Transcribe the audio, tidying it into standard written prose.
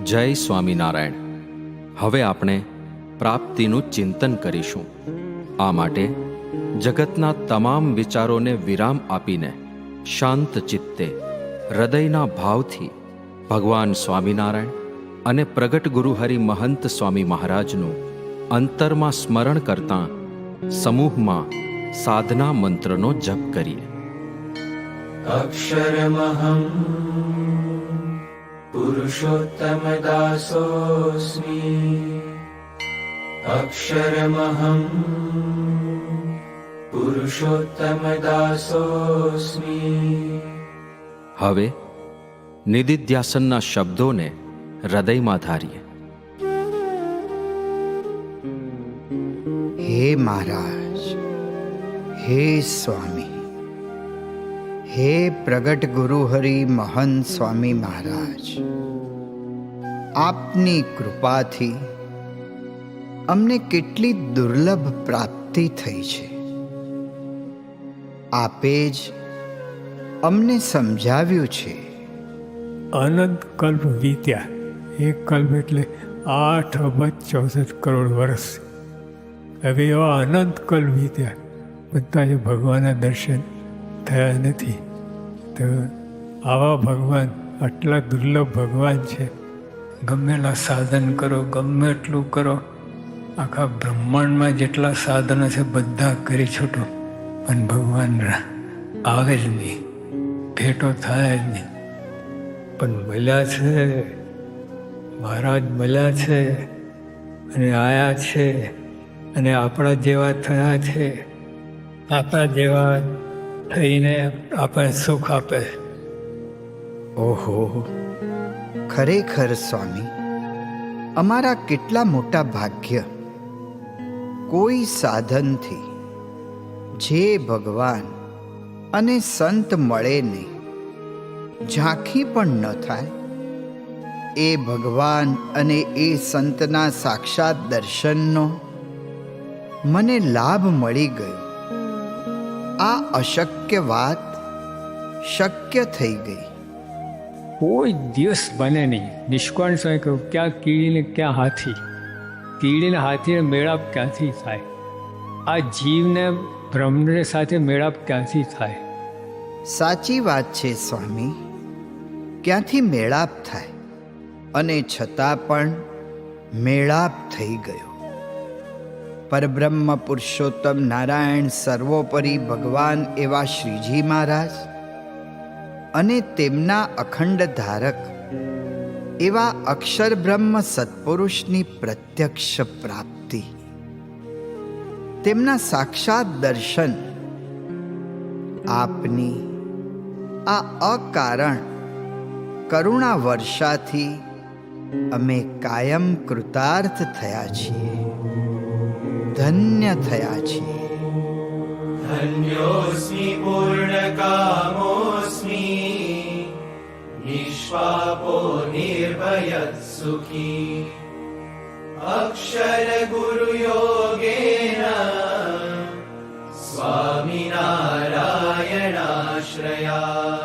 જય સ્વામિનારાયણ. હવે આપણે પ્રાપ્તિનું ચિંતન કરીશું. આ માટે જગતના તમામ વિચારોને વિરામ આપીને શાંત ચિત્તે હૃદયના ભાવથી ભગવાન સ્વામિનારાયણ અને પ્રગટ ગુરુ હરિ મહંત સ્વામી મહારાજનું અંતરમાં સ્મરણ કરતાં સમૂહમાં સાધના મંત્રનો જપ કરીએ. અક્ષરમહં પુરુષોત્તમ દાસોસ્મિ. અક્ષરમહં પુરુષોત્તમ દાસોસ્મિ. હવે નિદિધ્યાસનના શબ્દોને હૃદયમાં ધારીએ. હે મહારાજ, હે સ્વામી, હે પ્રગટ ગુરુ હરિ મહંત સ્વામી મહારાજ, આપની કૃપાથી અમને કેટલી દુર્લભ પ્રાપ્તિ થઈ છે. આપે જ અમને સમજાવ્યું છે. અનંત કલ્પ વીત્યા. એક કલ્પ એટલે 8 અબજ 64 કરોડ વર્ષ. હવે એવા અનંત કલ્પ વીત્યા, બધા જ ભગવાનના દર્શન થયા નથી. તો આવા ભગવાન, આટલા દુર્લભ ભગવાન છે. ગમેલા સાધન કરો, ગમે એટલું કરો, આખા બ્રહ્માંડમાં જેટલા સાધનો છે બધા કરી છૂટો, પણ ભગવાન આવે જ નહીં, ભેટો થાય જ નહીં. પણ મળ્યા છે, મહારાજ મળ્યા છે અને આયા છે અને આપણા જેવા થયા છે. આપણા જેવા થઈને આપણને સુખ આપે. ઓહો, ખરેખર સ્વામી, અમારા કેટલા મોટા ભાગ્ય. કોઈ સાધનથી જે ભગવાન અને સંત મળે નહીં, ઝાંખી પણ ન થાય, એ ભગવાન અને એ સંતના સાક્ષાત દર્શનનો મને લાભ મળી ગયો. આ અશક્ય વાત શક્ય થઈ ગઈ. કોઈ દિવસ બને નહીં. નિષ્કાળ સ્વામી કહ્યું, ક્યાં કીડીને ક્યાં હાથી. કીડીને હાથીને મેળાપ ક્યાંથી થાય? આ જીવને બ્રહ્મને સાથે મેળાપ ક્યાંથી થાય? સાચી વાત છે સ્વામી, ક્યાંથી મેળાપ થાય? અને છતાં પણ મેળાપ થઈ ગયો. પરબ્રહ્મ પુરુષોત્તમ નારાયણ સર્વોપરી ભગવાન એવા શ્રીજી મહારાજ અને તેમના અખંડ ધારક એવા અક્ષર બ્રહ્મ સત્પુરુષની પ્રત્યક્ષ પ્રાપ્તિ, તેમના સાક્ષાત દર્શન, આપની આ અકારણ કરુણા વર્ષાથી અમે કાયમ કૃતાર્થ થયા છીએ, ધન્ય થયા છીએ. ધન્યોસ્મિ પૂર્ણકામોસ્મિ, નિષ્પાપો નિર્ભયઃ સુખી. અક્ષર ગુરુ યોગેન સ્વામિનારાયણાશ્રયા.